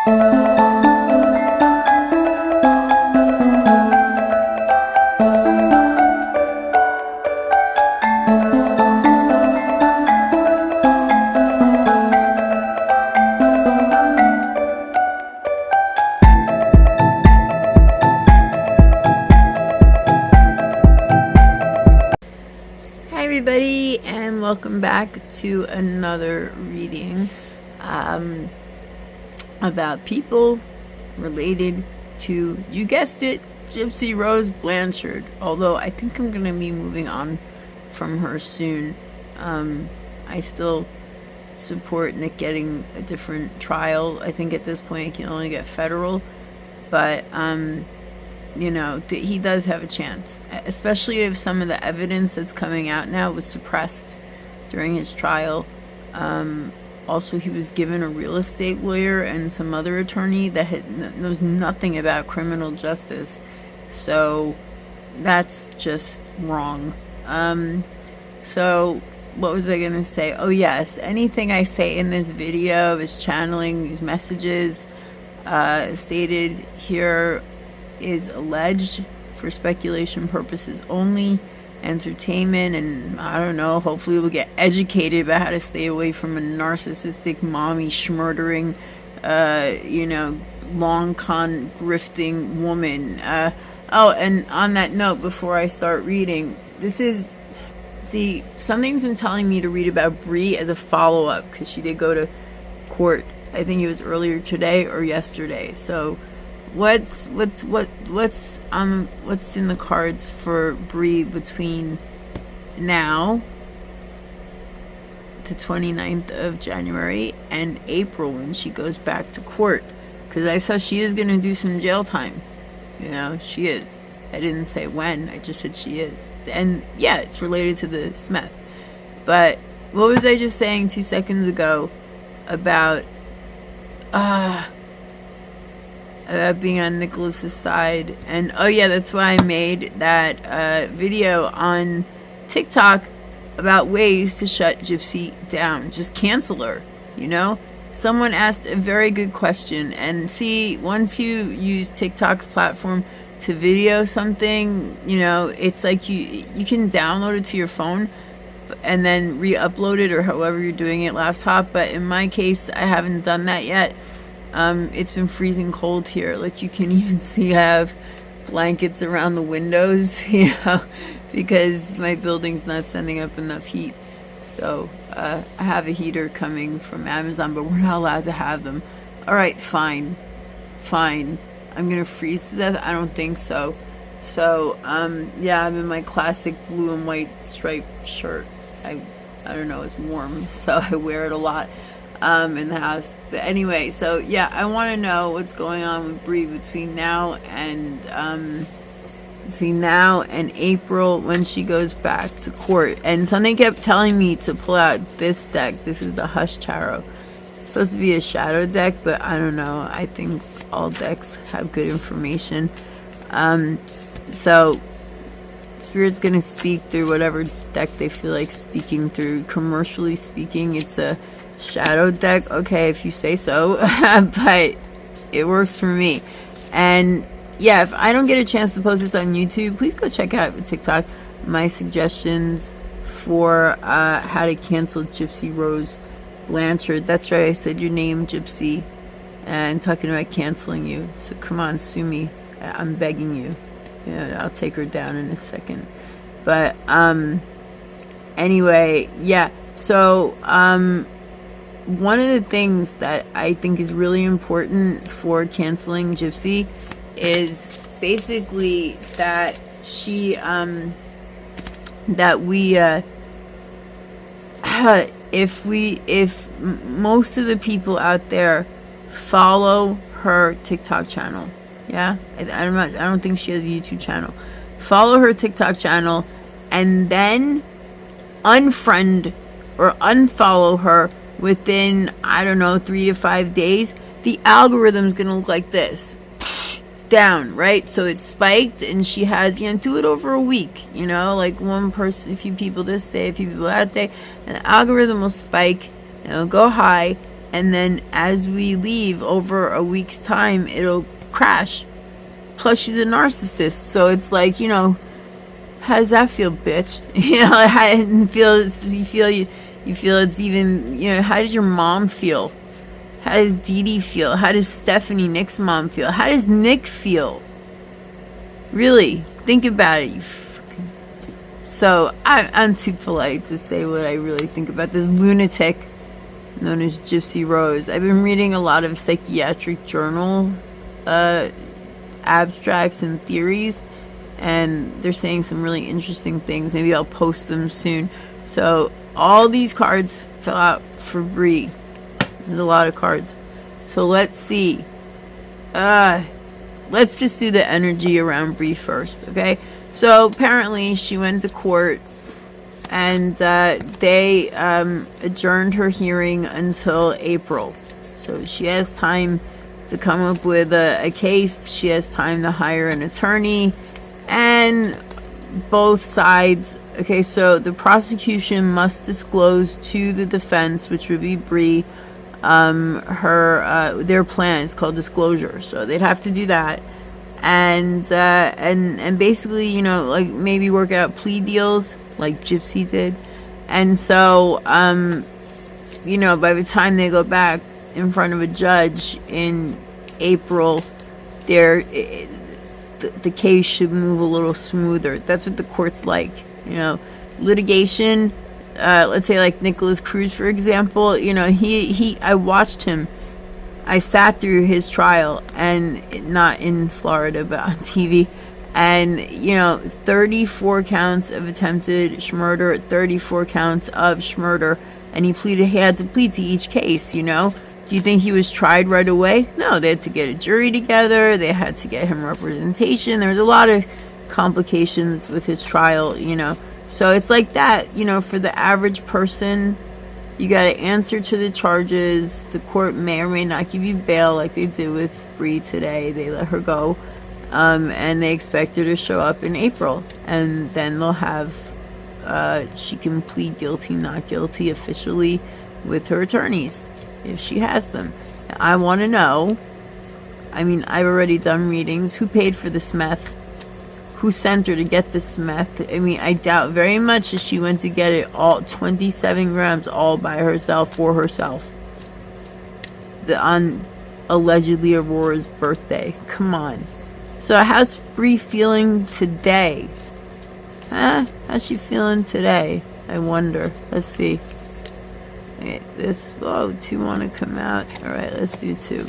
Everybody, and welcome back to another reading about people related to, you guessed it, Gypsy Rose Blanchard. Although I think I'm gonna be moving on from her soon. I still support Nick getting a different trial. I think at this point he can only get federal, but you know, he does have a chance, especially if some of the evidence that's coming out now was suppressed during his trial. Also, he was given a real estate lawyer and some other attorney that knows nothing about criminal justice, so that's just wrong. So what was I gonna say? Oh yes, anything I say in this video is channeling these messages stated here is alleged for speculation purposes only, entertainment, and I don't know, hopefully we'll get educated about how to stay away from a narcissistic mommy schmurdering you know, long con grifting woman. Oh, and on that note, before I start reading, something's been telling me to read about Bree as a follow-up, because she did go to court, I think it was earlier today or yesterday. So what's in the cards for Bree between now, the 29th of January, and April when she goes back to court? Because I saw she is going to do some jail time. You know, she is. I didn't say when, I just said she is. And yeah, it's related to the Smeth. But what was I just saying 2 seconds ago about being on Nicholas's side? And oh yeah, that's why I made that video on TikTok about ways to shut Gypsy down. Just cancel her, you know? Someone asked a very good question, and see, once you use TikTok's platform to video something, you know, it's like you can download it to your phone and then re-upload it, or however you're doing it, laptop. But in my case, I haven't done that yet. It's been freezing cold here. Like, you can even see I have blankets around the windows, you know, because my building's not sending up enough heat. So I have a heater coming from Amazon, but we're not allowed to have them. All right, fine. I'm gonna freeze to death? I don't think so. So yeah, I'm in my classic blue and white striped shirt. I don't know, it's warm, so I wear it a lot in the house. But anyway, so yeah, I want to know what's going on with Bree between now and April, when she goes back to court. And something kept telling me to pull out this deck. This is the Hush Tarot. It's supposed to be a shadow deck, but I don't know. I think all decks have good information. So Spirit's gonna speak through whatever deck they feel like speaking through. Commercially speaking, it's a shadow deck. Okay, if you say so. But it works for me. And yeah, if I don't get a chance to post this on YouTube, please go check out the TikTok my suggestions for how to cancel Gypsy Rose Blanchard. That's right, I said your name, Gypsy, and talking about canceling you. So come on, sue me. I'm begging you. Yeah, I'll take her down in a second. But anyway, yeah. So one of the things that I think is really important for canceling Gypsy is basically that she if most of the people out there follow her TikTok channel, yeah, I don't think she has a YouTube channel. Follow her TikTok channel and then unfriend or unfollow her within, I don't know, 3 to 5 days. The algorithm's gonna look like this. Down, right? So it's spiked, and she has, you know, do it over a week, you know, like one person, a few people this day, a few people that day, and the algorithm will spike and it'll go high, and then as we leave over a week's time, it'll crash. Plus, she's a narcissist, so it's like, you know, how does that feel, bitch? You know, how you feel it's even, you know, how does your mom feel? How does Dee Dee feel? How does Stephanie, Nick's mom, feel? How does Nick feel? Really, think about it. So I'm too polite to say what I really think about this lunatic known as Gypsy Rose. I've been reading a lot of psychiatric journal abstracts and theories, and they're saying some really interesting things. Maybe I'll post them soon. So all these cards fell out for Bree. There's a lot of cards. So let's see. Let's just do the energy around Bree first, okay? So apparently she went to court, and they adjourned her hearing until April. So she has time to come up with a case. She has time to hire an attorney, and both sides. Okay, so the prosecution must disclose to the defense, which would be Bree, their plan is called disclosure. So they'd have to do that, and basically, you know, like maybe work out plea deals like Gypsy did. And so, you know, by the time they go back in front of a judge in April, the case should move a little smoother. That's what the court's like, you know. Litigation, let's say like Nicholas Cruz, for example, you know, I watched him. I sat through his trial, and not in Florida, but on TV. And, you know, 34 counts of attempted murder, 34 counts of murder, and he had to plead to each case, you know. Do you think he was tried right away? No, they had to get a jury together. They had to get him representation. There was a lot of complications with his trial, you know. So it's like that, you know, for the average person. You got to answer to the charges. The court may or may not give you bail like they did with Bree today. They let her go. And they expect her to show up in April. And then they'll have, she can plead guilty, not guilty officially with her attorneys, if she has them. I want to know, I mean, I've already done readings. Who paid for the Smeth? Who sent her to get the Smeth? I mean, I doubt very much that she went to get it all, 27 grams, all by herself, for herself. On allegedly Aurora's birthday. Come on. So how's Bree feeling today? How's she feeling today? I wonder. Let's see. Two want to come out. Alright, let's do two.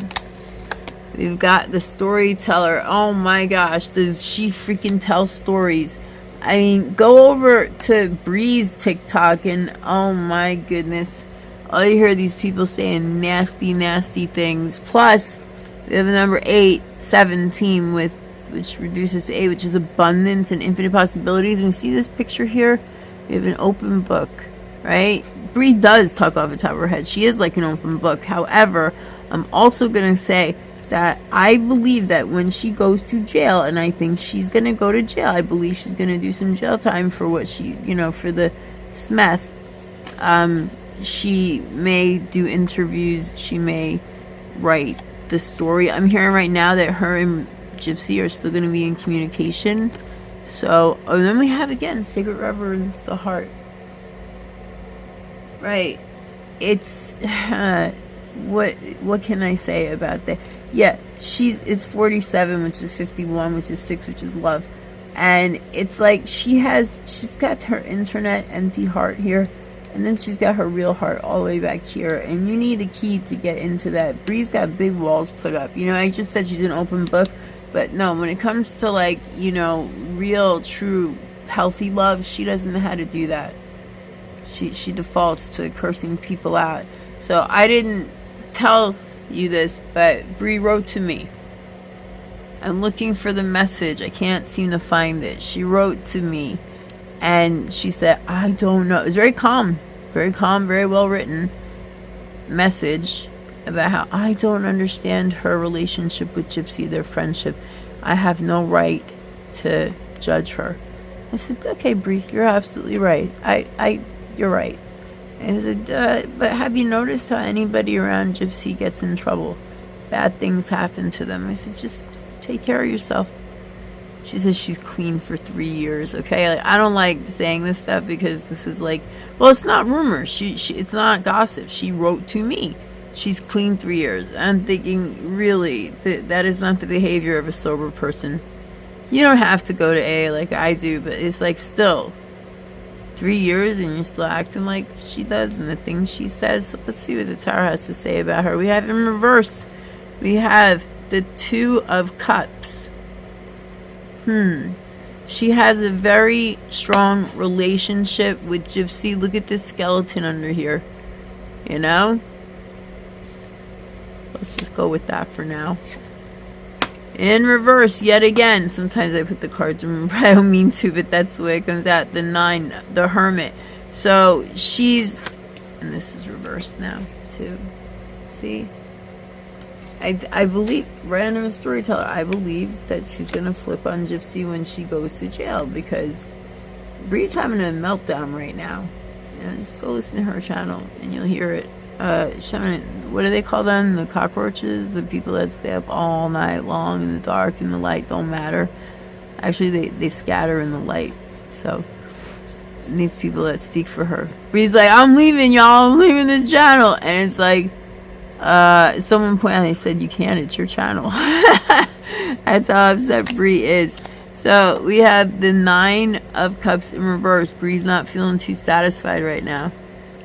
We've got the storyteller. Oh my gosh, does she freaking tell stories? I mean, go over to Bree's TikTok, and oh my goodness, all you hear these people saying nasty, nasty things. Plus, we have a number 8, 17, which reduces to 8, which is abundance and infinite possibilities. And you see this picture here? We have an open book, right? Bree does talk off the top of her head. She is like an open book. However, I'm also going to say that I believe that when she goes to jail, and I think she's going to go to jail, I believe she's going to do some jail time for what she, you know, for the Smeth. She may do interviews. She may write the story. I'm hearing right now that her and Gypsy are still going to be in communication. So, then we have again sacred reverence, the heart. Right. It's what can I say about that? Yeah, it's 47, which is 51, which is 6, which is love. And it's like she's got her internet empty heart here, and then she's got her real heart all the way back here. And you need a key to get into that. Bree's got big walls put up. You know, I just said she's an open book. But no, when it comes to, like, you know, real, true, healthy love, she doesn't know how to do that. She defaults to cursing people out. So I didn't tell you this, but Bree wrote to me. I'm looking for the message. I can't seem to find it. She wrote to me, and she said, I don't know. It was very calm, very well written message about how I don't understand her relationship with Gypsy, their friendship. I have no right to judge her. I said, okay, Bree, you're absolutely right. You're right. I said, but have you noticed how anybody around Gypsy gets in trouble? Bad things happen to them. I said, just take care of yourself. She says she's clean for 3 years, okay? Like, I don't like saying this stuff because this is like, well, it's not rumors. It's not gossip. She wrote to me. She's clean 3 years. I'm thinking, really, that is not the behavior of a sober person. You don't have to go to AA like I do, but it's like still 3 years and you're still acting like she does and the things she says. So let's see what the tarot has to say about her. We have in reverse, we have the Two of Cups. She has a very strong relationship with Gypsy. Look at this skeleton under here. You know? Let's just go with that for now. In reverse, yet again. Sometimes I put the cards in reverse. I don't mean to, but that's the way it comes out. The 9, the Hermit. So she's... And this is reversed now, too. See? I believe, random storyteller, I believe that she's going to flip on Gypsy when she goes to jail because Bree's having a meltdown right now. You know, just go listen to her channel and you'll hear it. What do they call them? The cockroaches? The people that stay up all night long in the dark and the light don't matter. Actually, they scatter in the light. So, these people that speak for her. Bree's like, I'm leaving, y'all. I'm leaving this channel. And it's like, someone pointed out, they said, you can't, it's your channel. That's how upset Bree is. So we have the 9 of Cups in reverse. Bree's not feeling too satisfied right now.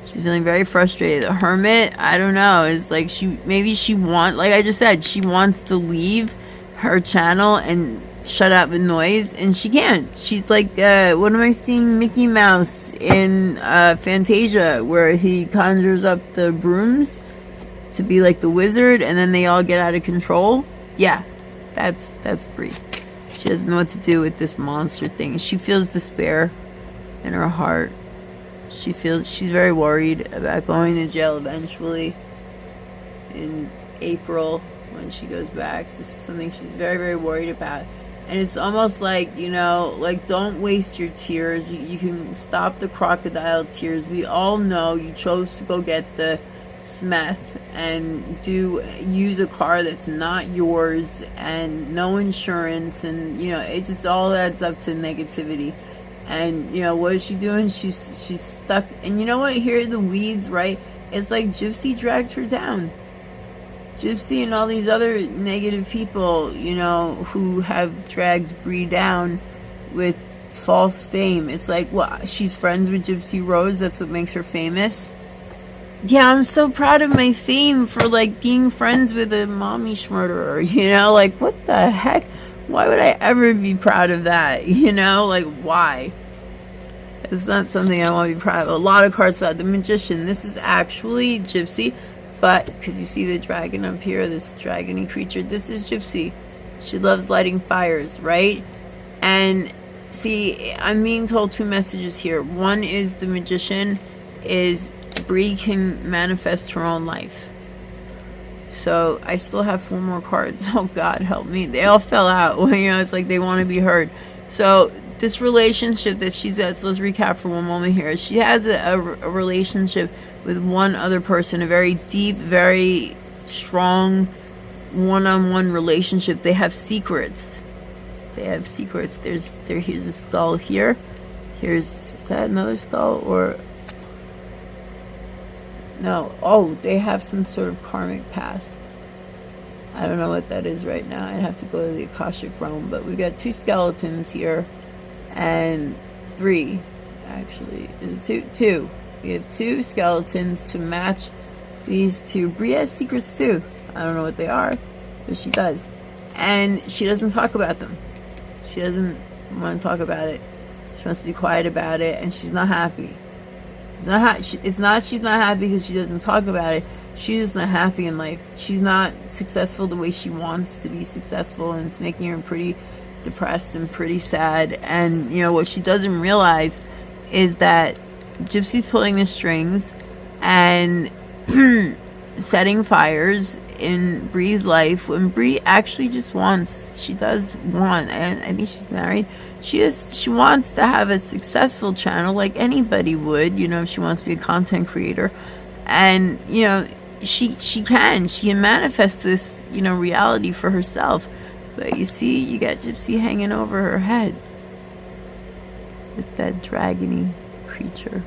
She's feeling very frustrated. The Hermit, I don't know, it's like like I just said, she wants to leave her channel and shut out the noise, and she can't. She's like, what am I seeing? Mickey Mouse in Fantasia, where he conjures up the brooms to be like the wizard, and then they all get out of control. Yeah, that's Bree. She doesn't know what to do with this monster thing. She feels despair in her heart. She's very worried about going to jail eventually in April when she goes back. This is something she's very, very worried about. And it's almost like, you know, like, don't waste your tears. You can stop the crocodile tears. We all know you chose to go get the Smeth and use a car that's not yours and no insurance, and you know, it just all adds up to negativity. And you know, what is she doing? She's stuck. And you know what, here are the weeds, right? It's like Gypsy dragged her down. Gypsy and all these other negative people, you know, who have dragged Bree down with false fame. It's like, well, she's friends with Gypsy Rose, that's what makes her famous. Yeah, I'm so proud of my fame for, like, being friends with a mommy murderer, you know? Like, what the heck? Why would I ever be proud of that, you know? Like, why? It's not something I want to be proud of. A lot of cards about the Magician. This is actually Gypsy, but, because you see the dragon up here, this dragony creature, this is Gypsy. She loves lighting fires, right? And, see, I'm being told 2 messages here. One is the Magician is... Bree can manifest her own life. So I still have 4 more cards. Oh God, help me. They all fell out. You know, it's like they want to be heard. So this relationship that she's at, so let's recap for one moment here. She has a relationship with one other person, a very deep, very strong one-on-one relationship. They have secrets. Here's a skull here. Is that another skull or... No. Oh, they have some sort of karmic past. I don't know what that is right now. I'd have to go to the Akashic realm. But we got 2 skeletons here. And 3. Actually. Is it 2? 2. We have 2 skeletons to match these 2. Bree has secrets too. I don't know what they are. But she does. And she doesn't talk about them. She doesn't want to talk about it. She wants to be quiet about it. And she's not happy. She's not happy because she doesn't talk about it. She's just not happy in life. She's not successful the way she wants to be successful, and it's making her pretty depressed and pretty sad. And you know what she doesn't realize is that Gypsy's pulling the strings and setting fires in Bree's life when Bree actually just wants, she does want, and I think she's married, she wants to have a successful channel like anybody would, you know, if she wants to be a content creator. And, you know, she can manifest this, you know, reality for herself. But you see, you got Gypsy hanging over her head with that dragony creature.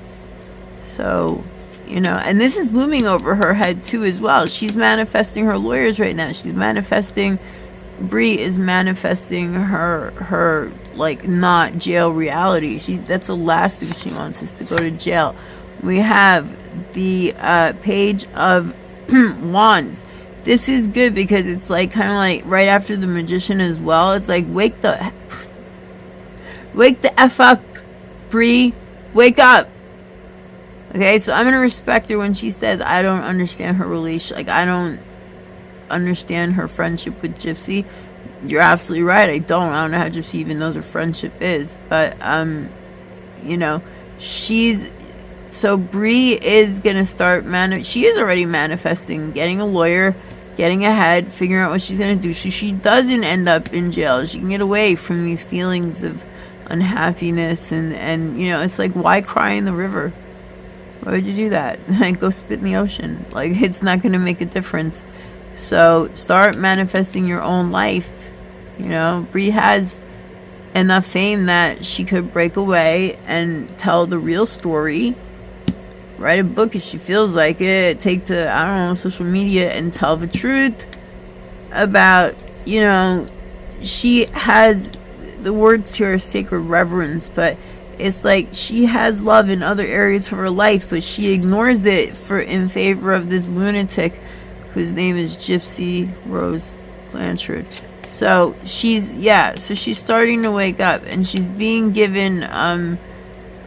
So, you know, and this is looming over her head too as well. She's manifesting her lawyers right now. She's manifesting, Bree is manifesting her like not jail reality. That's the last thing she wants, is to go to jail. We have the Page of Wands. This is good because it's like kind of like right after the Magician as well. It's like wake the F up, Bree, wake up. Okay, so I'm gonna respect her when she says I don't understand her relation, like I don't understand her friendship with Gypsy. You're absolutely right. I don't know how Gypsy even knows what friendship is, but you know, so Bree is gonna start she is already manifesting getting a lawyer, getting ahead, figuring out what she's gonna do so she doesn't end up in jail. She can get away from these feelings of unhappiness and you know, it's like, why cry in the river? Why would you do that? Like, go spit in the ocean. Like, it's not going to make a difference. So start manifesting your own life. You know, Bree has enough fame that she could break away and tell the real story. Write a book if she feels like it. Take to, I don't know, social media and tell the truth about, you know, she has, the words here are sacred reverence, but it's like she has love in other areas of her life, but she ignores it in favor of this lunatic whose name is Gypsy Rose Blanchard. So she's starting to wake up, and she's being given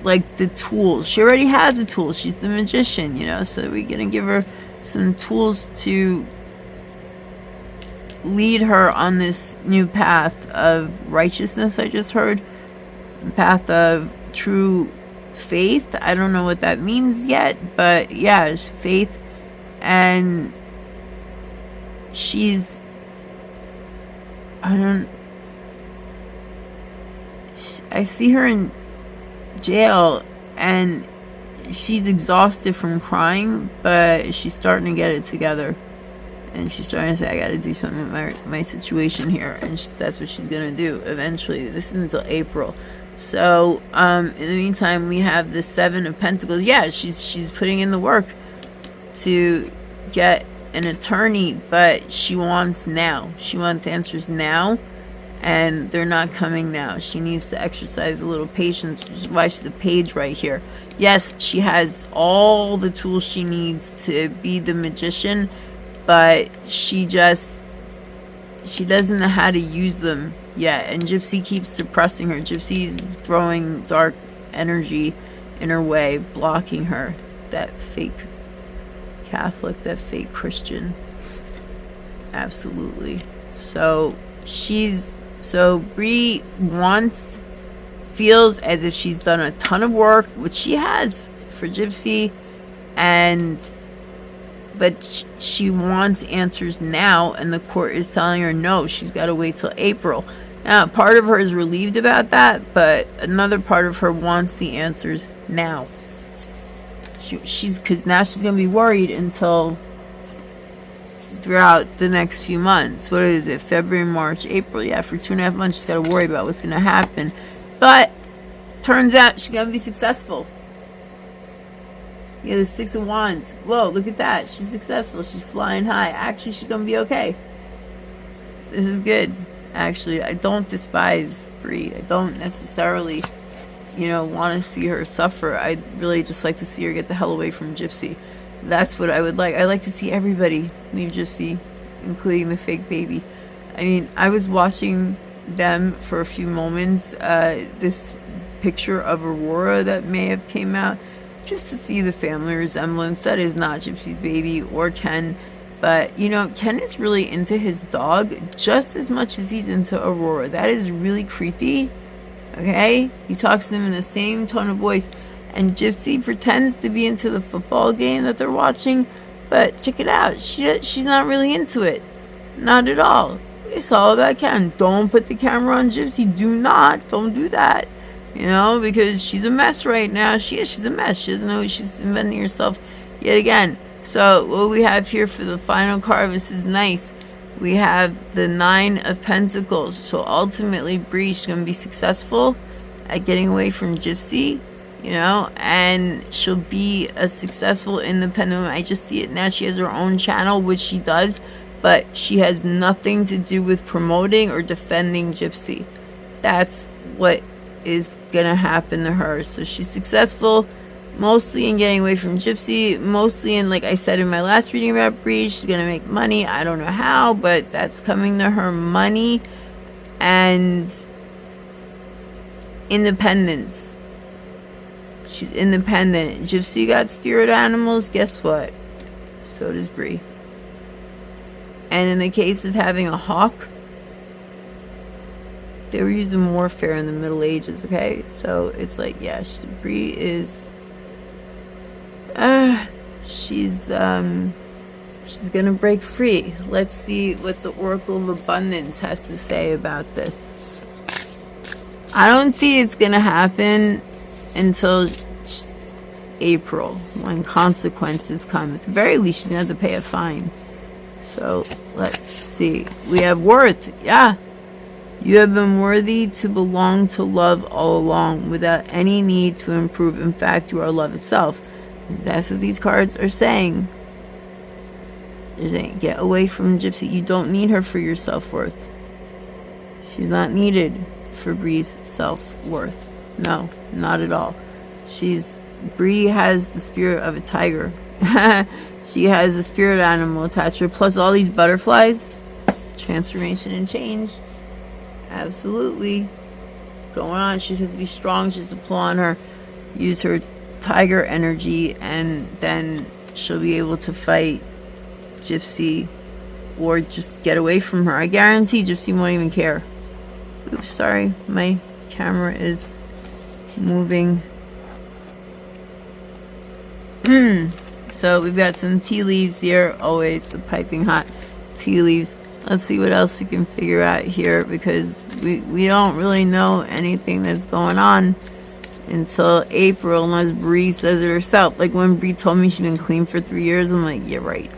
like the tools. She already has the tools. She's the magician, you know, so we're gonna give her some tools to lead her on this new path of righteousness. I just heard path of true faith. I don't know what that means yet, but yeah, it's faith. And she's, I see her in jail and she's exhausted from crying, but she's starting to get it together. And she's starting to say, I gotta do something with my situation here. And that's what she's gonna do eventually. This isn't until April. So, in the meantime, we have the Seven of Pentacles. Yeah, she's putting in the work to get an attorney, but she wants now. She wants answers now, and they're not coming now. She needs to exercise a little patience, which is why she's the Page right here. Yes, she has all the tools she needs to be the magician, but she doesn't know how to use them yet, and Gypsy keeps suppressing her. Gypsy's throwing dark energy in her way, blocking her. That fake Catholic, that fake Christian. Absolutely. So Bree feels as if she's done a ton of work, which she has for Gypsy, but she wants answers now, and the court is telling her no, she's got to wait till April. Now, part of her is relieved about that, but another part of her wants the answers now. Because now she's going to be worried until throughout the next few months. What is it? February, March, April. Yeah, for 2.5 months, she's got to worry about what's going to happen. But turns out she's going to be successful. Yeah, the Six of Wands. Whoa, look at that. She's successful. She's flying high. Actually, she's going to be okay. This is good. Actually, I don't despise Bree. I don't necessarily, want to see her suffer. I'd really just like to see her get the hell away from Gypsy. That's what I would like. I like to see everybody leave Gypsy, including the fake baby. I mean, I was watching them for a few moments. This picture of Aurora that may have came out, just to see the family resemblance. That is not Gypsy's baby or Ken. But, Ken is really into his dog just as much as he's into Aurora. That is really creepy. Okay? He talks to him in the same tone of voice. And Gypsy pretends to be into the football game that they're watching. But check it out. She's not really into it. Not at all. It's all about Ken. Don't put the camera on Gypsy. Don't do that. You know, because she's a mess right now. She's a mess. She doesn't know what she's inventing herself yet again. So what we have here for the final card, this is nice. We have the 9 of Pentacles. So ultimately, Bree's going to be successful at getting away from Gypsy, you know, and she'll be a successful independent woman. I just see it now. She has her own channel, which she does, but she has nothing to do with promoting or defending Gypsy. That's what is gonna happen to her. So she's successful mostly in getting away from Gypsy, mostly in, like I said in my last reading about Bree, she's gonna make money. I don't know how, but that's coming to her. Money and independence. She's independent. Gypsy got spirit animals. Guess what? So does Bree. And in the case of having a hawk, they were using warfare in the Middle Ages, okay? So it's like, yeah, Bree is... she's gonna break free. Let's see what the Oracle of Abundance has to say about this. I don't see it's gonna happen until April, when consequences come. At the very least, she's gonna have to pay a fine. So let's see. We have worth. Yeah. You have been worthy to belong to love all along without any need to improve. In fact, you are love itself. That's what these cards are saying. They're saying, get away from Gypsy. You don't need her for your self-worth. She's not needed for Bree's self-worth. No, not at all. Bree has the spirit of a tiger. She has a spirit animal attached to her, plus all these butterflies. Transformation and change. Absolutely. Going on. She has to be strong. She has to pull on her, use her tiger energy, and then she'll be able to fight Gypsy or just get away from her. I guarantee Gypsy won't even care. Oops, sorry. My camera is moving. So we've got some tea leaves here. Always the piping hot tea leaves. Let's see what else we can figure out here, because we don't really know anything that's going on until April, unless Bree says it herself. Like when Bree told me she'd been clean for 3 years, I'm like, yeah, right.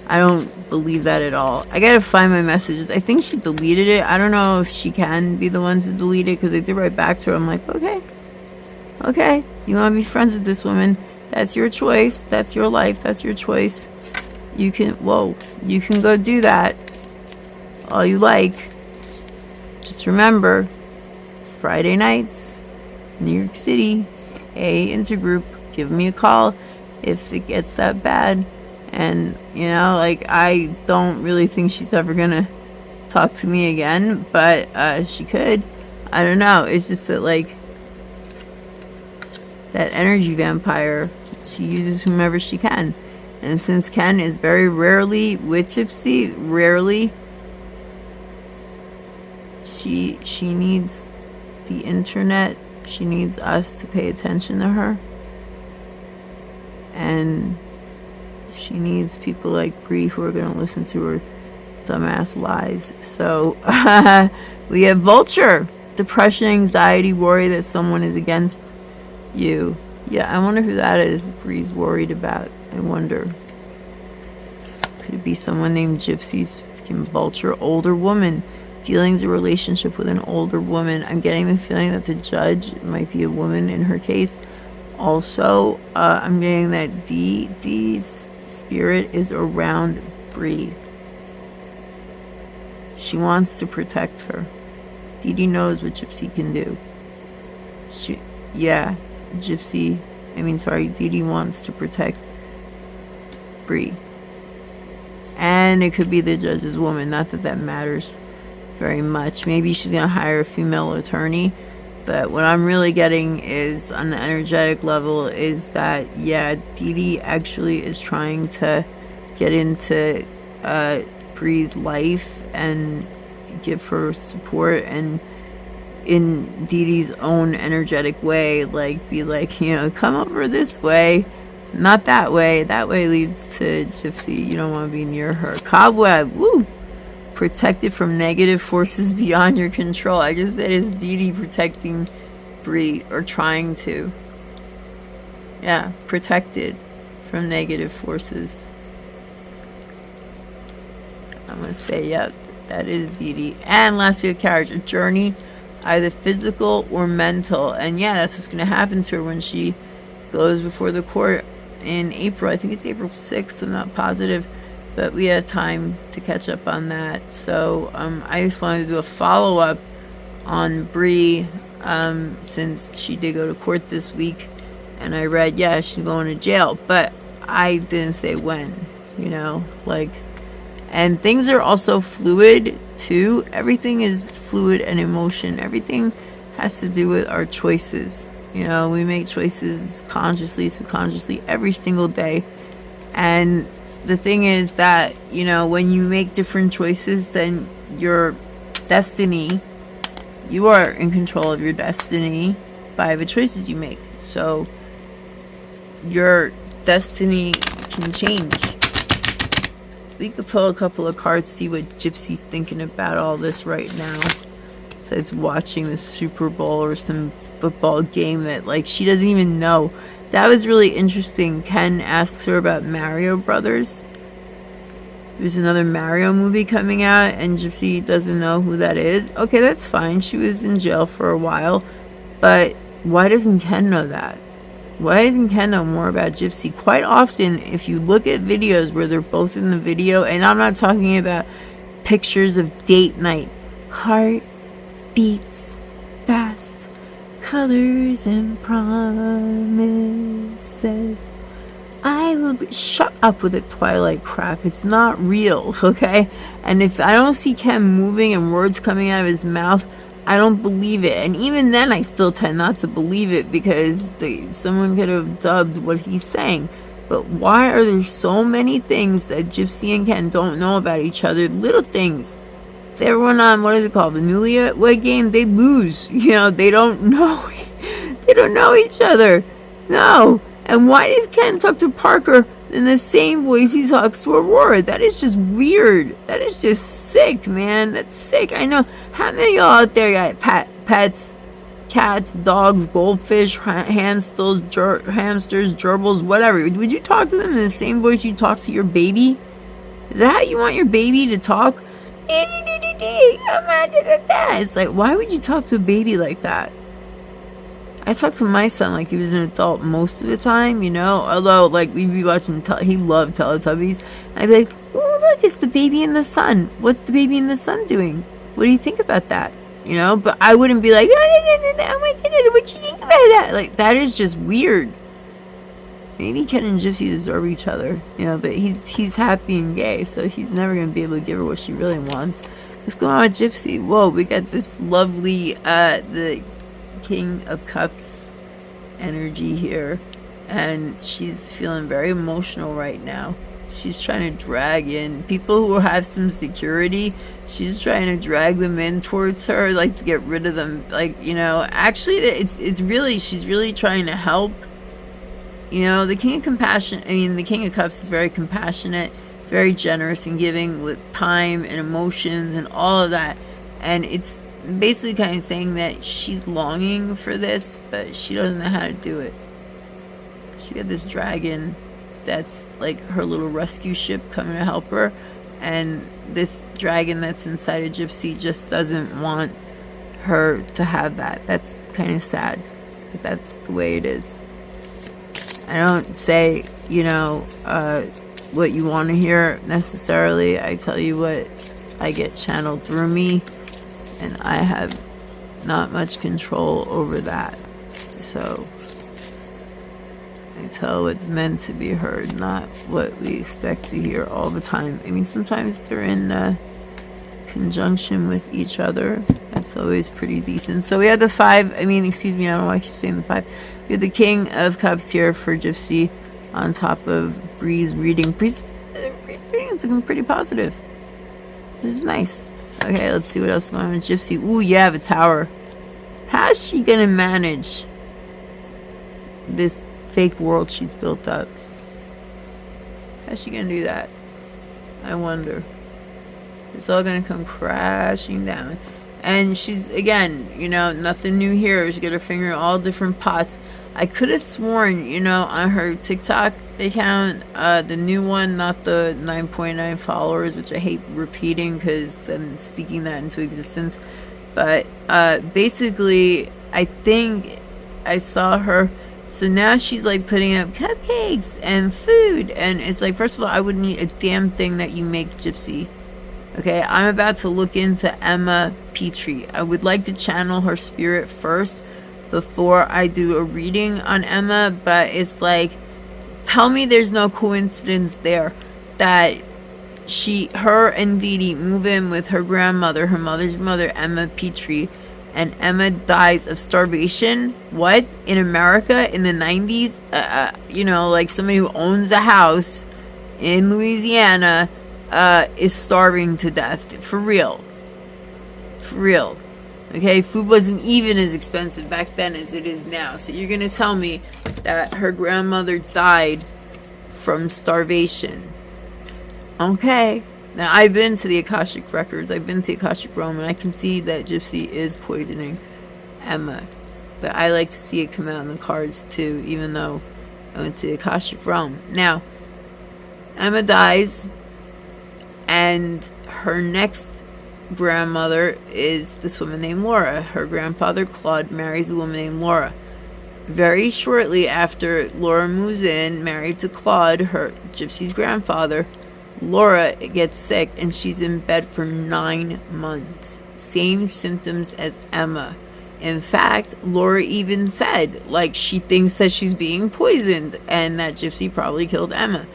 I don't believe that at all. I gotta find my messages. I think she deleted it. I don't know if she can be the one to delete it, because I did write back to her. I'm like, okay, you want to be friends with this woman? That's your choice. That's your life. That's your choice. You can go do that all you like. Just remember, Friday nights, New York City, Intergroup. Give me a call if it gets that bad. And, you know, like, I don't really think she's ever gonna talk to me again, but she could. I don't know. It's just that, like, that energy vampire, she uses whomever she can. And since Ken is very rarely with Gypsy, she needs the internet. She needs us to pay attention to her. And she needs people like Bree who are going to listen to her dumbass lies. So we have Vulture. Depression, anxiety, worry that someone is against you. Yeah, I wonder who that is Bree's worried about. I wonder. Could it be someone named Gypsy's freaking Vulture? Older woman. Dealings a relationship with an older woman. I'm getting the feeling that the judge might be a woman in her case. Also, I'm getting that Dee's spirit is around Bree. She wants to protect her. Dee knows what Gypsy can do. Dee wants to protect Bree. And it could be the judge's woman. Not that that matters very much. Maybe she's going to hire a female attorney. But what I'm really getting is, on the energetic level, is that, yeah, Dee actually is trying to get into Bree's life and give her support, and in Dee's own energetic way, like, be like, you know, come over this way, Not that way. That way leads to Gypsy. You don't want to be near her. Cobweb. Woo! Protected from negative forces beyond your control. I just said it's Dee protecting Bree, or trying to. Yeah, protected from negative forces. I'm going to say, yep, that is Dee. And last we have carriage, a journey, either physical or mental. And yeah, that's what's going to happen to her when she goes before the court in April. I think it's April 6th. I'm not positive, but we have time to catch up on that. So I just wanted to do a follow-up on Bree, since she did go to court this week. And I read, yeah, she's going to jail. But I didn't say when, you know, like... And things are also fluid too. Everything is fluid and emotion. Everything has to do with our choices. You know, we make choices consciously, subconsciously, every single day. And the thing is that, you know, when you make different choices, then your destiny, you are in control of your destiny by the choices you make. So your destiny can change. We could pull a couple of cards, see what Gypsy's thinking about all this right now. Besides watching the Super Bowl or some football game that, like, she doesn't even know. That was really interesting. Ken asks her about Mario Brothers. There's another Mario movie coming out, and Gypsy doesn't know who that is. Okay, that's fine. She was in jail for a while. But why doesn't Ken know that? Why doesn't Ken know more about Gypsy? Quite often, if you look at videos where they're both in the video, and I'm not talking about pictures of date night, heart beats fast, colors and promises. I will be... Shut up with the Twilight crap. It's not real, okay? And if I don't see Ken moving and words coming out of his mouth, I don't believe it. And even then, I still tend not to believe it, because someone could have dubbed what he's saying. But why are there so many things that Gypsy and Ken don't know about each other? Little things. It's everyone on, what is it called, the newlywed game? They lose. You know, they don't know. They don't know each other. No. And why does Ken talk to Parker in the same voice he talks to Aurora? That is just weird. That is just sick, man. That's sick. I know. How many of y'all out there got pets, cats, dogs, goldfish, hamsters, gerbils, whatever? Would you talk to them in the same voice you talk to your baby? Is that how you want your baby to talk? It's like, why would you talk to a baby like that? I talk to my son like he was an adult most of the time, you know? Although, like, we'd be watching, he loved Teletubbies. I'd be like, oh, look, it's the baby in the sun. What's the baby in the sun doing? What do you think about that? You know? But I wouldn't be like, oh my goodness, what do you think about that? Like, that is just weird. Maybe Ken and Gypsy deserve each other, you know? But he's happy and gay, so he's never going to be able to give her what she really wants. What's going on with Gypsy? Whoa, we got this lovely, the King of Cups energy here, and she's feeling very emotional right now. She's trying to drag in people who have some security. She's trying to drag them in towards her, like, to get rid of them. Like, you know, actually it's really, she's really trying to help. You know, the King of Compassion, I mean, the King of Cups is very compassionate, very generous and giving with time and emotions and all of that. And it's basically kind of saying that she's longing for this, but she doesn't know how to do it. She got this dragon that's like her little rescue ship coming to help her, and this dragon that's inside of Gypsy just doesn't want her to have that. That's kind of sad, but that's the way it is. I don't say, you know, what you want to hear necessarily. I tell you what I get channeled through me, and I have not much control over that. So I tell what's meant to be heard, not what we expect to hear all the time. I mean, sometimes they're in conjunction with each other. That's always pretty decent. So we have the five, I don't know why I keep saying the five. We have the King of Cups here for Gypsy on top of Bree's reading. Bree's reading is looking pretty positive. This is nice. Okay, let's see what else is going on with Gypsy. Ooh, yeah, the tower. How's she gonna manage this fake world she's built up. How's she gonna do that? I wonder. It's all gonna come crashing down. And she's, again, you know, nothing new here. She's got her finger in all different pots. I could have sworn, you know, on her TikTok account, the new one, not the 9.9 followers, which I hate repeating because I'm speaking that into existence. But basically, I think I saw her. So now she's like putting up cupcakes and food. And it's like, first of all, I wouldn't eat a damn thing that you make, Gypsy. Okay, I'm about to look into Emma Petrie. I would like to channel her spirit first before I do a reading on Emma. But it's like, tell me there's no coincidence there that her and Dee Dee move in with her grandmother, her mother's mother, Emma Petrie, and Emma dies of starvation. What? In America in the 90s? You know, like somebody who owns a house in Louisiana is starving to death. For real. For real. Okay, food wasn't even as expensive back then as it is now. So you're gonna tell me that her grandmother died from starvation. Okay. Now, I've been to the Akashic Records. I've been to the Akashic Realm, and I can see that Gypsy is poisoning Emma. But I like to see it come out in the cards, too, even though I went to the Akashic Realm. Now, Emma dies, and her next grandmother is this woman named Laura. Her grandfather, Claude, marries a woman named Laura. Very shortly after Laura moves in, married to Claude, her Gypsy's grandfather, Laura gets sick and she's in bed for 9 months. Same symptoms as Emma. In fact, Laura even said, like, she thinks that she's being poisoned and that Gypsy probably killed Emma.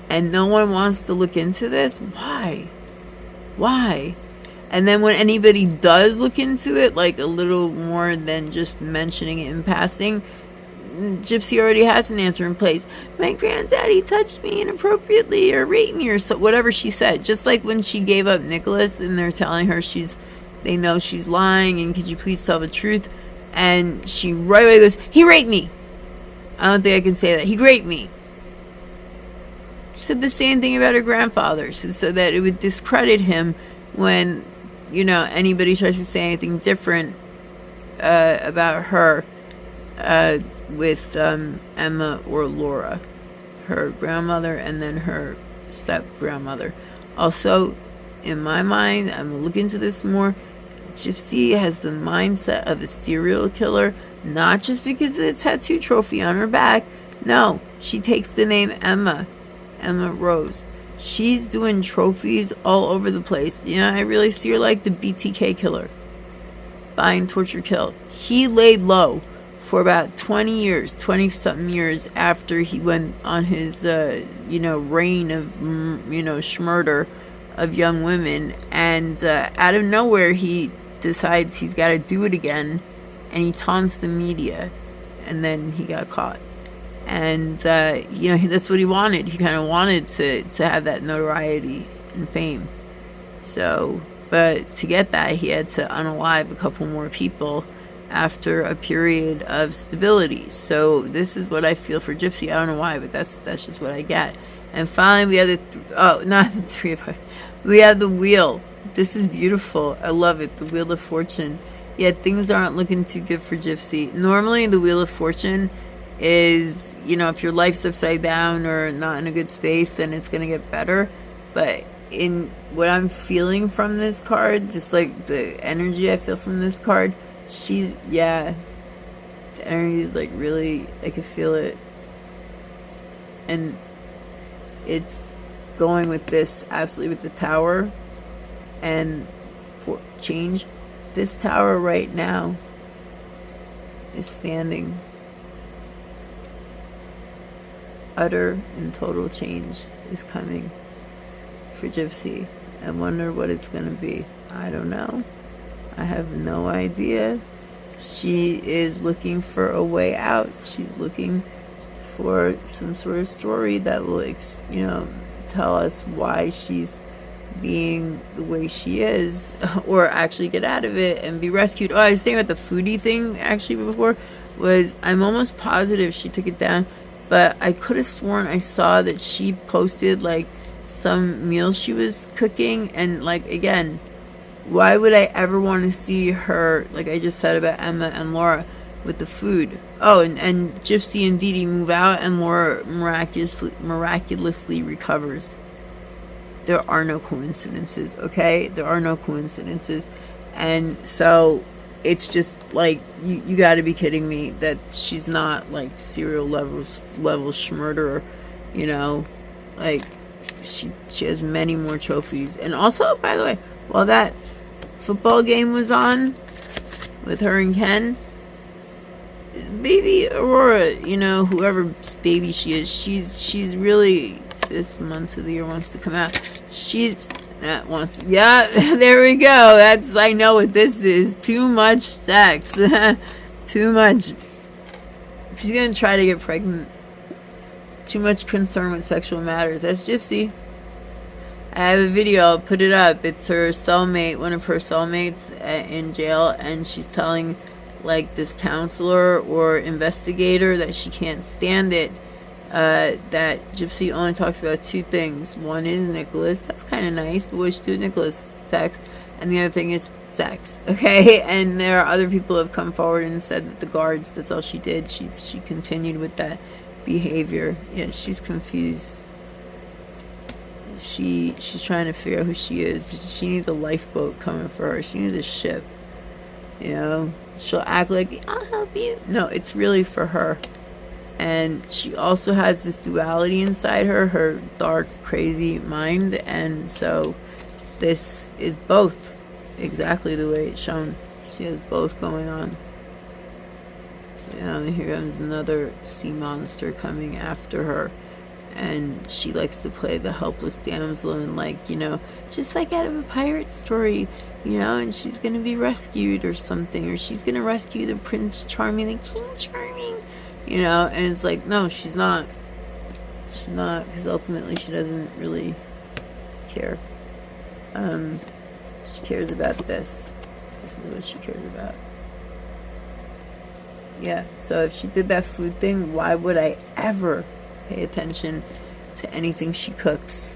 And no one wants to look into this? Why? Why? And then when anybody does look into it, like a little more than just mentioning it in passing, Gypsy already has an answer in place. My granddaddy touched me inappropriately or raped me or so, whatever she said. Just like when she gave up Nicholas and they're telling her they know she's lying and could you please tell the truth? And she right away goes, he raped me. I don't think I can say that. He raped me. She said the same thing about her grandfather so that it would discredit him when, you know, anybody tries to say anything different about her with Emma or Laura, her grandmother, and then her step-grandmother. Also, in my mind, I'm going to look into this more, Gypsy has the mindset of a serial killer, not just because of the tattoo trophy on her back. No, she takes the name Emma Rose. She's doing trophies all over the place. You know, I really see her like the BTK killer. Bind, torture, kill. He laid low for about 20-something years after he went on his, reign of, schmurder of young women. And out of nowhere, he decides he's got to do it again. And he taunts the media. And then he got caught. And, that's what he wanted. He kind of wanted to have that notoriety and fame. So, but to get that, he had to unalive a couple more people after a period of stability. So this is what I feel for Gypsy. I don't know why, but that's just what I get. And finally, we have not the three of us. We have the wheel. This is beautiful. I love it. The Wheel of Fortune. Yet things aren't looking too good for Gypsy. Normally, the Wheel of Fortune is, if your life's upside down or not in a good space, then it's going to get better. But in what I'm feeling from this card, just like the energy I feel from this card, the energy is like really, I can feel it. And it's going with this, absolutely with the Tower and for change. This Tower right now is standing. Utter and total change is coming for Gypsy. I wonder what it's going to be. I don't know. I have no idea. She is looking for a way out. She's looking for some sort of story that will, tell us why she's being the way she is, or actually get out of it and be rescued. Oh, I was saying about the foodie thing actually before, was I'm almost positive she took it down but I could have sworn I saw that she posted like some meal she was cooking, and like, again, why would I ever want to see her, like I just said about Emma and Laura, with the food? Oh, and Gypsy and Dee Dee move out, and Laura miraculously recovers. There are no coincidences, okay? There are no coincidences. And so it's just like, you got to be kidding me that she's not like serial level schmurderer, you know? Like, she has many more trophies. And also, by the way, while that football game was on with her and Ken, baby Aurora, you know, whoever's baby she is, she's really, this month of the year wants to come out. Yeah, there we go. I know what this is. Too much sex. Too much. She's gonna try to get pregnant. Too much concern with sexual matters. That's Gypsy. I have a video, I'll put it up. It's her cellmate, one of her cellmates in jail, and she's telling like this counselor or investigator that she can't stand it. That Gypsy only talks about two things. One is Nicholas. That's kind of nice, but what's she do with Nicholas? Sex. And the other thing is sex. Okay? And there are other people who have come forward and said that the guards, that's all she did. She continued with that behavior. Yeah, she's confused. She's trying to figure out who she is. She needs a lifeboat coming for her. She needs a ship. You know? She'll act like, I'll help you. No, it's really for her. And she also has this duality inside her dark, crazy mind. And so this is both exactly the way it's shown. She has both going on. And here comes another sea monster coming after her. And she likes to play the helpless damsel and, like, you know, just like out of a pirate story, you know, and she's going to be rescued or something. Or she's going to rescue the Prince Charming, the King Charming. You know, and it's like, no, she's not. She's not, because ultimately she doesn't really care. She cares about this. This is what she cares about. Yeah, so if she did that food thing, why would I ever pay attention to anything she cooks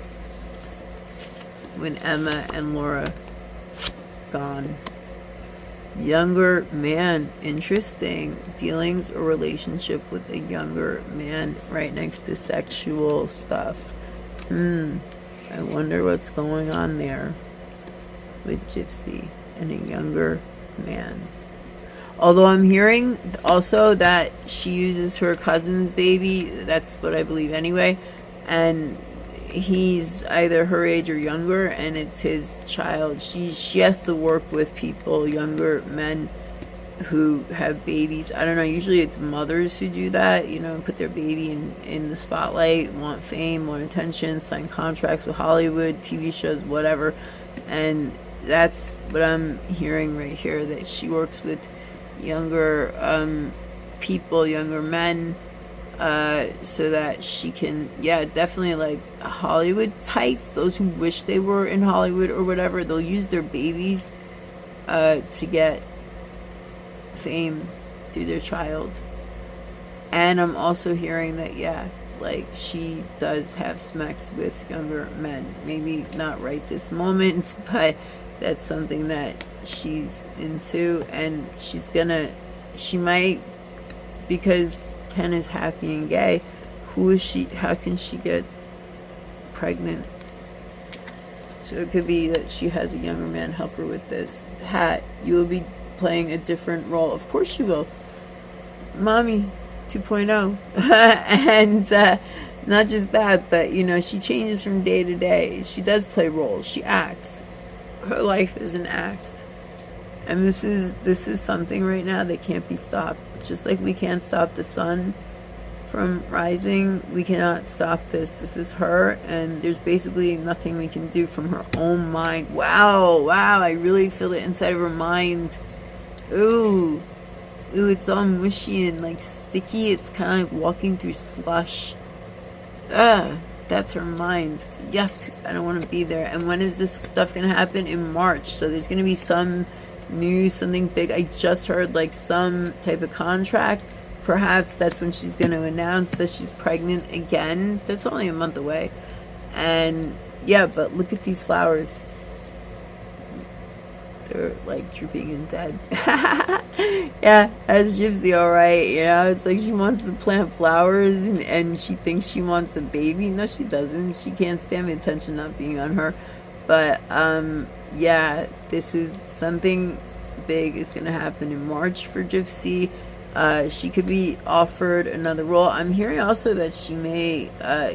when Emma and Laura gone? Younger man, interesting. Dealings or relationship with a younger man, right next to sexual stuff. I wonder what's going on there with Gypsy and a younger man. Although I'm hearing also that she uses her cousin's baby, that's what I believe anyway, and he's either her age or younger, and it's his child. She has to work with people, younger men who have babies. I don't know, usually it's mothers who do that, you know, put their baby in the spotlight, want fame, want attention, sign contracts with Hollywood, TV shows, whatever. And that's what I'm hearing right here, that she works with younger people, younger men, so that she can, yeah, definitely like Hollywood types, those who wish they were in Hollywood or whatever, they'll use their babies to get fame through their child. And I'm also hearing that, yeah, like she does have smecks with younger men. Maybe not right this moment, but that's something that she's into, and she might, because Ken is happy and gay, who is she, how can she get pregnant? So it could be that she has a younger man help her with this. Hat, you will be playing a different role. Of course you will. Mommy 2.0. And not just that, but you know, she changes from day to day. She does play roles. She acts. Her life is an act. And this is something right now that can't be stopped. Just like we can't stop the sun from rising, we cannot stop this. This is her, and there's basically nothing we can do from her own mind. Wow, I really feel it inside of her mind. Ooh, it's all mushy and like sticky. It's kind of like walking through slush. That's her mind. Yuck, I don't want to be there. And when is this stuff going to happen? In March. So there's going to be some news, something big. I just heard like some type of contract perhaps that's when she's going to announce that she's pregnant again. That's only a month away. And yeah, but look at these flowers. They're like drooping and dead. Yeah, that's Gypsy, alright. You know, it's like she wants to plant flowers and she thinks she wants a baby. No, she doesn't. She can't stand the attention not being on her. But yeah, this is something big is going to happen in March for Gypsy. She could be offered another role. I'm hearing also that she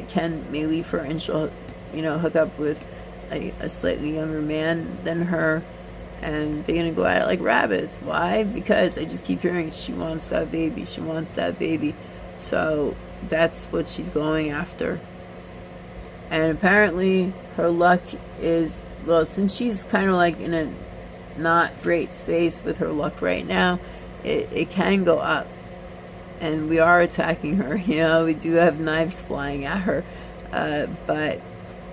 Ken may leave her and she'll, you know, hook up with a slightly younger man than her, and they're gonna go at it like rabbits. Why? Because I just keep hearing she wants that baby, she wants that baby. So that's what she's going after. And apparently her luck is, well, since she's kind of like in a not great space with her luck right now, it can go up. And we are attacking her, you know, we do have knives flying at her, but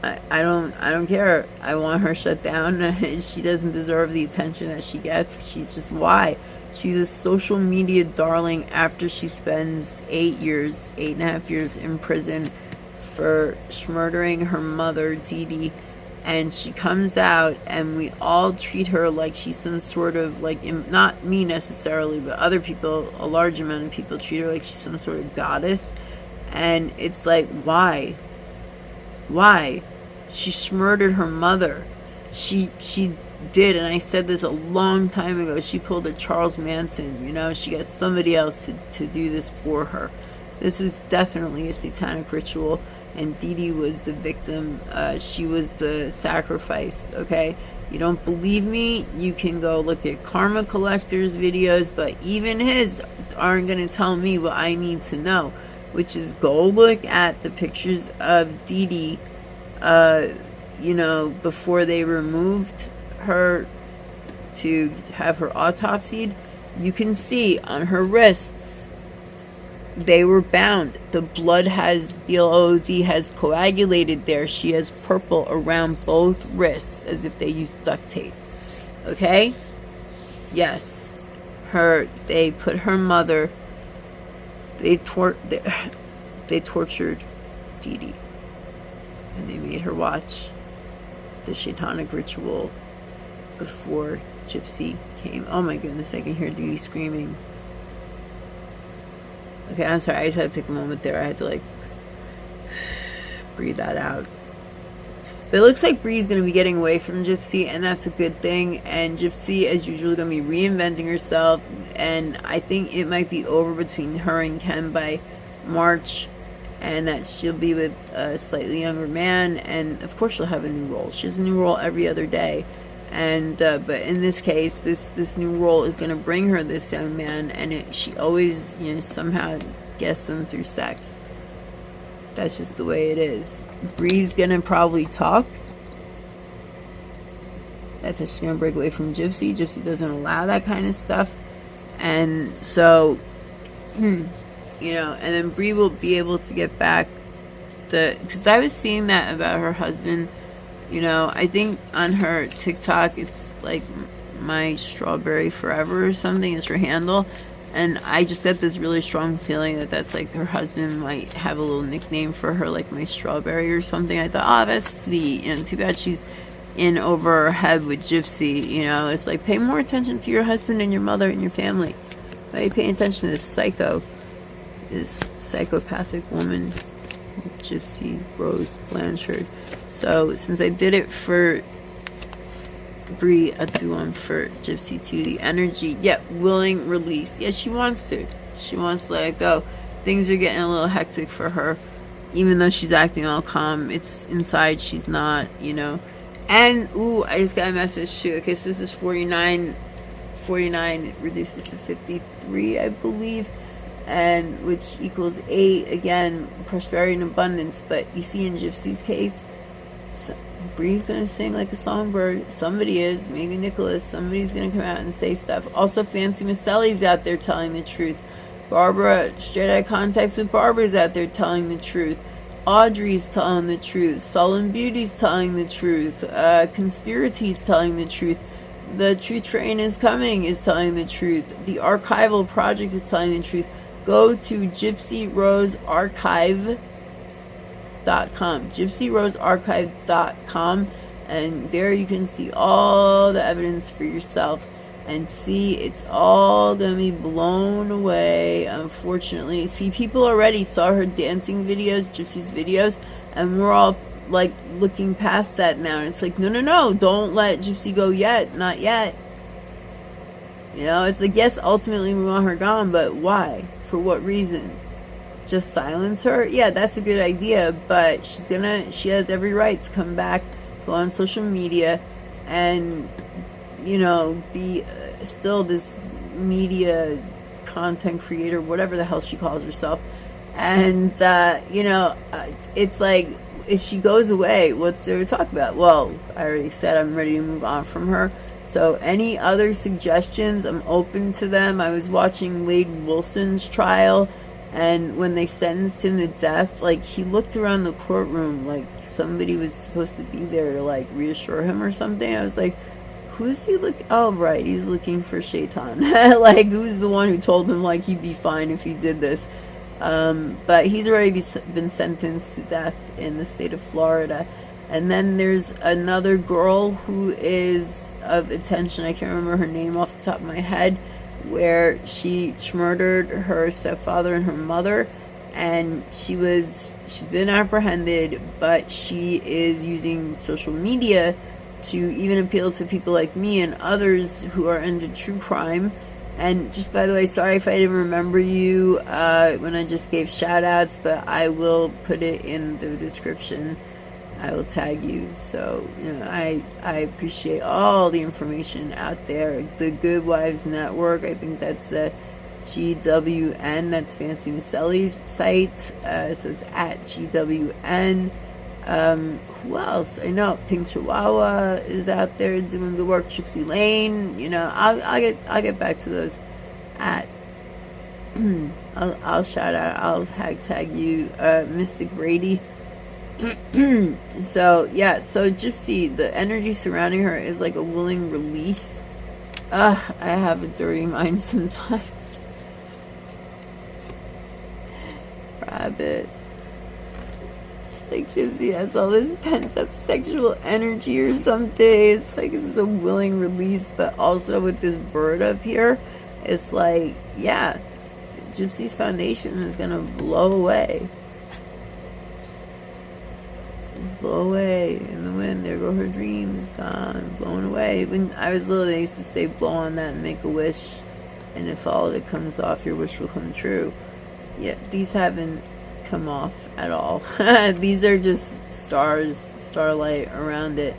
I don't care. I want her shut down. She doesn't deserve the attention that she gets. She's just, why? She's a social media darling after she spends 8.5 years in prison for murdering her mother, Dee Dee. And she comes out and we all treat her like she's some sort of, like, not me necessarily, but other people, a large amount of people treat her like she's some sort of goddess. And it's like, why? Why? She murdered her mother. She did, and I said this a long time ago, she pulled a Charles Manson, you know, she got somebody else to do this for her. This was definitely a satanic ritual, and Dee Dee was the victim. She was the sacrifice, okay? You don't believe me? You can go look at Karma Collector's videos, but even his aren't going to tell me what I need to know, which is go look at the pictures of Dee Dee, you know, before they removed her to have her autopsied. You can see on her wrists, they were bound. The blood has, BLOD, has coagulated there. She has purple around both wrists as if they used duct tape. Okay? Yes. They put her mother, they tortured Dee Dee. And they made her watch the satanic ritual before Gypsy came. Oh my goodness, I can hear Dee Dee screaming. Okay, I'm sorry, I just had to take a moment there. I had to, like, breathe that out. But it looks like Bree's going to be getting away from Gypsy, and that's a good thing. And Gypsy, as usual, going to be reinventing herself. And I think it might be over between her and Ken by March. And that she'll be with a slightly younger man. And, of course, she'll have a new role. She has a new role every other day. And but in this case, this new role is going to bring her this young man, and she always, you know, somehow gets them through sex. That's just the way it is. Bree's going to probably talk. That's how she's going to break away from Gypsy. Gypsy doesn't allow that kind of stuff. And so, you know, and then Bree will be able to get back because I was seeing that about her husband. You know, I think on her TikTok, it's like My Strawberry Forever or something is her handle. And I just got this really strong feeling that that's like her husband might have a little nickname for her, like My Strawberry or something. I thought, oh, that's sweet. You know, too bad she's in over her head with Gypsy. You know, it's like, pay more attention to your husband and your mother and your family. Why are you paying attention to this psychopathic woman, Gypsy Rose Blanchard? So, since I did it for Bree, I'll do one for Gypsy too. The energy, willing release. Yeah, she wants to. She wants to let it go. Things are getting a little hectic for her. Even though she's acting all calm, it's inside she's not, you know. And, ooh, I just got a message too. Okay, so this is 49. 49 reduces to 53, I believe. And which equals 8. Again, prosperity and abundance. But you see in Gypsy's case, Bree's gonna sing like a songbird. Somebody is, maybe Nicholas. Somebody's gonna come out and say stuff. Also, Fancy Maselli's out there telling the truth. Barbara, Straight Eye Contacts with Barbara's out there telling the truth. Audrey's telling the truth. Sullen Beauty's telling the truth. Conspiracy's telling the truth. The Truth Train is Coming is telling the truth. The Archival Project is telling the truth. go to gypsyrosearchive.com, gypsyrosearchive.com, and there you can see all the evidence for yourself and see it's all gonna be blown away. Unfortunately, see, people already saw her dancing videos, Gypsy's videos, and we're all like looking past that now, and it's like, no, don't let Gypsy go yet, not yet. You know, it's like, yes, ultimately we want her gone, but why? For what reason? Just silence her? Yeah, that's a good idea, but she has every right to come back, go on social media, and, you know, be still this media content creator, whatever the hell she calls herself. And, you know, it's like, if she goes away, what's there to talk about? Well, I already said I'm ready to move on from her. So any other suggestions, I'm open to them. I was watching Wade Wilson's trial, and when they sentenced him to death, like, he looked around the courtroom like somebody was supposed to be there to like reassure him or something. I was like, who's he look? Oh, right, he's looking for Shaitan. Like, who's the one who told him like he'd be fine if he did this? But he's already been sentenced to death in the state of Florida. And then there's another girl who is of attention. I can't remember her name off the top of my head, where she murdered her stepfather and her mother, and she's been apprehended, but she is using social media to even appeal to people like me and others who are into true crime. And just, by the way, sorry if I didn't remember you when I just gave shout outs, but I will put it in the description. I will tag you. So, you know, I appreciate all the information out there. The Good Wives Network, I think that's a GWN, that's Fancy Maselli's site. So it's at GWN. Who else? I know Pink Chihuahua is out there doing good work. Trixie Lane, you know, I'll get back to those. I'll shout out, I'll tag you, Mystic Brady. So yeah, so Gypsy, the energy surrounding her is like a willing release. I have a dirty mind sometimes. Rabbit. Like, Gypsy has all this pent up sexual energy or something. It's like it's a willing release, but also with this bird up here, it's like, yeah, Gypsy's foundation is gonna blow away. Just blow away in the wind. There go her dreams, gone, blown away. When I was little, they used to say, blow on that and make a wish, and if all of it comes off, your wish will come true. Yeah, these haven't come off at all. These are just stars, starlight around it.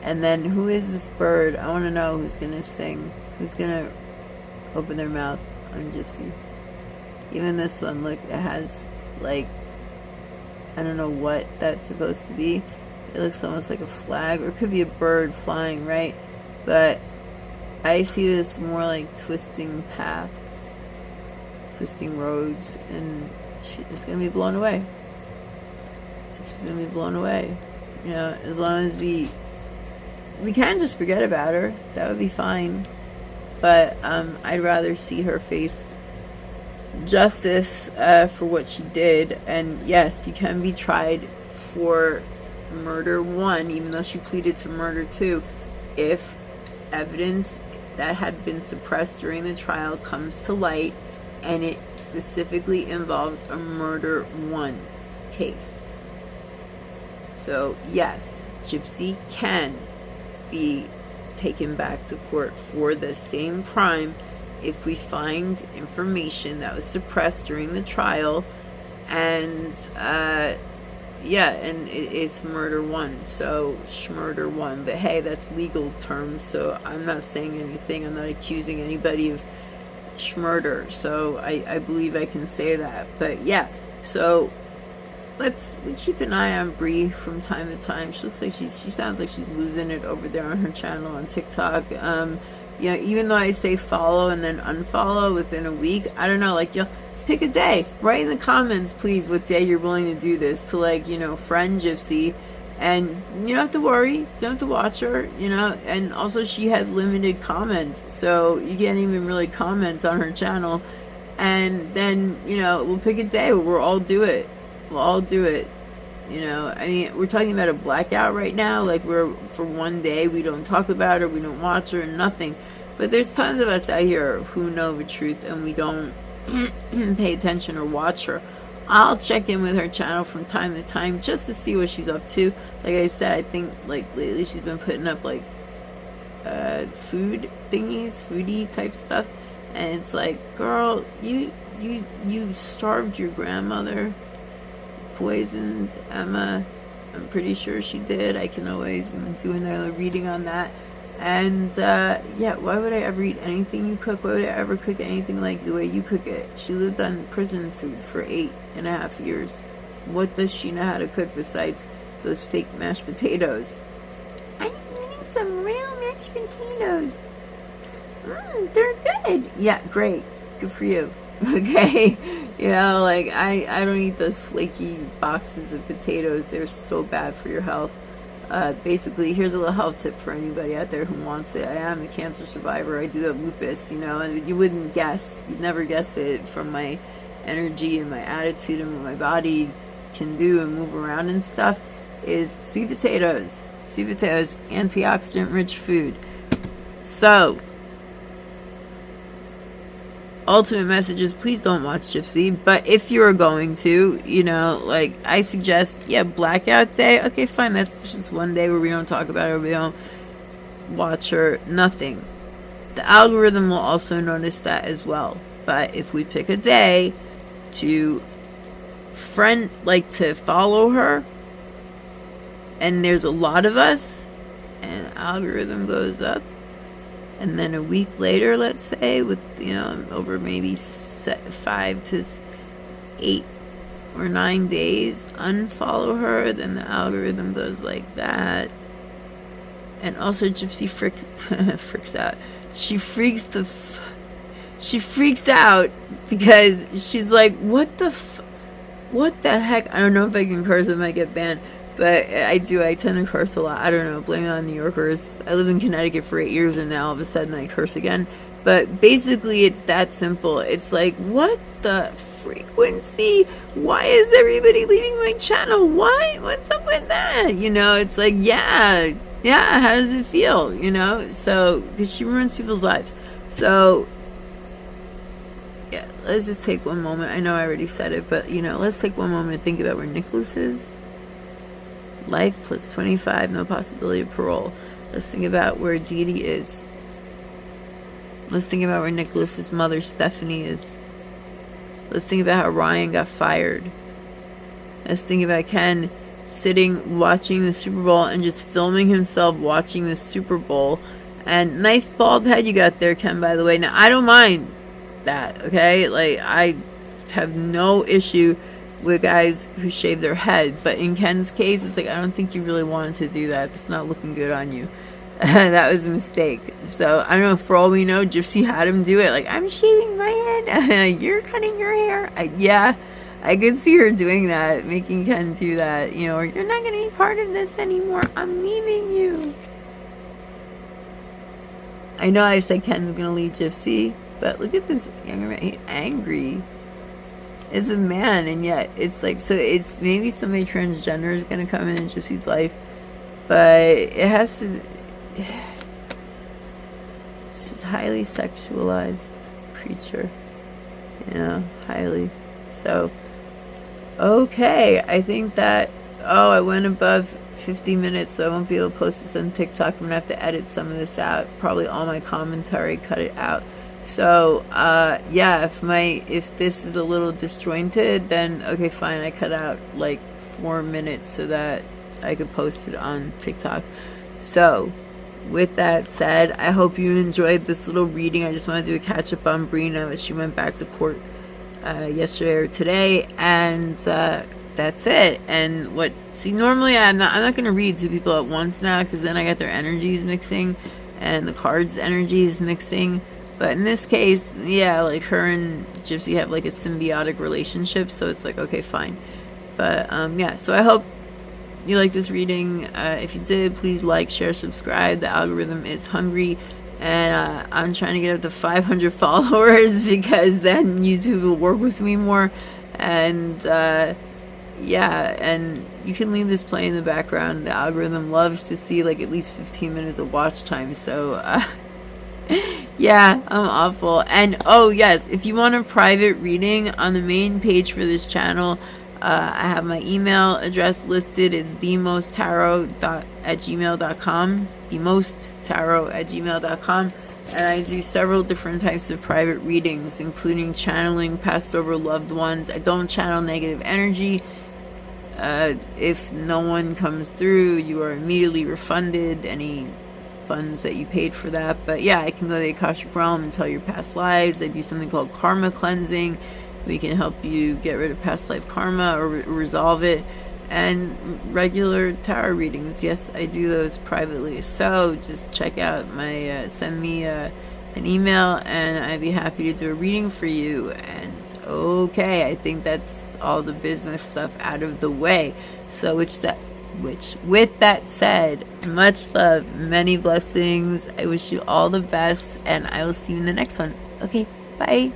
And then who is this bird? I want to know who's gonna sing, who's gonna open their mouth on Gypsy. Even this one, look, it has like, I don't know what that's supposed to be. It looks almost like a flag, or it could be a bird flying, right? But I see this more like twisting paths, twisting roads, and she's gonna be blown away. She's gonna be blown away. You know, as long as we can just forget about her, that would be fine. But I'd rather see her face justice for what she did. And yes, you can be tried for murder 1, even though she pleaded to murder 2, if evidence that had been suppressed during the trial comes to light, and it specifically involves a murder 1 case. So yes, Gypsy can be taken back to court for the same crime if we find information that was suppressed during the trial, and yeah, and it's murder 1, so murder 1. But hey, that's legal terms, so I'm not saying anything. I'm not accusing anybody of murder, so I believe I can say that. But yeah, so we keep an eye on Bree from time to time. She looks like she sounds like she's losing it over there on her channel on TikTok. You know, even though I say follow and then unfollow within a week, I don't know, like, you'll pick a day. Write in the comments, please, what day you're willing to do this, to, like, you know, friend Gypsy. And you don't have to worry, you don't have to watch her, you know. And also, she has limited comments, so you can't even really comment on her channel. And then, you know, we'll pick a day where we'll all do it. We'll all do it. You know, I mean, we're talking about a blackout right now. Like, we're, for one day, we don't talk about her, we don't watch her, nothing. But there's tons of us out here who know the truth and we don't pay attention or watch her. I'll check in with her channel from time to time just to see what she's up to. Like I said, I think, like, lately she's been putting up, like, food thingies, foodie type stuff. And it's like, girl, you starved your grandmother, poisoned Emma. I'm pretty sure she did. I can always do another reading on that. And yeah, why would I ever eat anything you cook? Why would I ever cook anything like the way you cook it? She lived on prison food for 8.5 years. What does she know how to cook besides those fake mashed potatoes? I'm eating some real mashed potatoes. They're good. Yeah, great. Good for you. Okay? You know, like, I don't eat those flaky boxes of potatoes. They're so bad for your health. Basically, here's a little health tip for anybody out there who wants it. I am a cancer survivor. I do have lupus, you know, and you wouldn't guess. You'd never guess it from my energy and my attitude and what my body can do and move around and stuff, is sweet potatoes. Sweet potatoes, antioxidant-rich food. So, ultimate message is, please don't watch Gypsy. But if you're going to, you know, like, I suggest, yeah, blackout day. Okay, fine. That's just one day where we don't talk about her, we don't watch her, nothing. The algorithm will also notice that as well. But if we pick a day to to follow her, and there's a lot of us, and the algorithm goes up, and then a week later, let's say, with, you know, over maybe 5 to 8 or 9 days, unfollow her, then the algorithm goes like that. And also, Gypsy freaks out. She freaks out because she's like, what the heck? I don't know if I can curse, I might get banned. But I tend to curse a lot. I don't know, blame it on New Yorkers. I lived in Connecticut for 8 years and now all of a sudden I curse again. But basically it's that simple. It's like, what the frequency? Why is everybody leaving my channel? Why? What's up with that? You know, it's like, yeah, how does it feel? You know, so, because she ruins people's lives. So, yeah, let's just take one moment. I know I already said it, but, you know, let's take one moment and think about where Nicholas is. Life plus 25, no possibility of parole. Let's think about where Dee Dee is. Let's think about where Nicholas's mother Stephanie is. Let's think about how Ryan got fired. Let's think about Ken sitting watching the Super Bowl and just filming himself watching the Super Bowl. And nice bald head you got there, Ken, by the way. Now, I don't mind that, okay? Like, I have no issue with guys who shave their head, but in Ken's case, it's like, I don't think you really wanted to do that. It's not looking good on you. That was a mistake. So I don't know, for all we know, Gypsy had him do it. Like, I'm shaving my head. You're cutting your hair. Yeah, I could see her doing that, making Ken do that. You know, or you're not going to be part of this anymore. I'm leaving you. I know I said Ken's going to leave Gypsy, but look at this younger man. He's angry. It's a man, and yet it's like, so it's maybe somebody transgender is going to come in Gypsy's life, but it has to, she's a highly sexualized creature, you know, highly. So, okay, I think that, I went above 50 minutes, so I won't be able to post this on TikTok. I'm going to have to edit some of this out, probably all my commentary, cut it out. So, yeah, if this is a little disjointed, then okay, fine, I cut out like 4 minutes so that I could post it on TikTok. So, with that said, I hope you enjoyed this little reading. I just want to do a catch up on Brina, as she went back to court yesterday or today, and that's it. And normally I'm not going to read 2 people at once now, because then I got their energies mixing and the cards' energies mixing. But in this case, yeah, like her and Gypsy have like a symbiotic relationship, so it's like, okay, fine. But yeah, so I hope you like this reading. If you did, please like, share, subscribe. The algorithm is hungry and I'm trying to get up to 500 followers because then YouTube will work with me more. And yeah, and you can leave this playing in the background. The algorithm loves to see like at least 15 minutes of watch time. So yeah, I'm awful. And oh yes, if you want a private reading on the main page for this channel, I have my email address listed. It's themosttarot@gmail.com, themosttarot@gmail.com. And I do several different types of private readings, including channeling passed over loved ones. I don't channel negative energy. If no one comes through, you are immediately refunded any funds that you paid for that. But yeah, I can go to the Akashic realm and tell your past lives. I do something called karma cleansing. We can help you get rid of past life karma or resolve it. And regular tarot readings, yes, I do those privately. So just check out my send me an email and I'd be happy to do a reading for you. And okay, I think that's all the business stuff out of the way. So with that said, much love, many blessings. I wish you all the best, and I will see you in the next one. Okay, bye.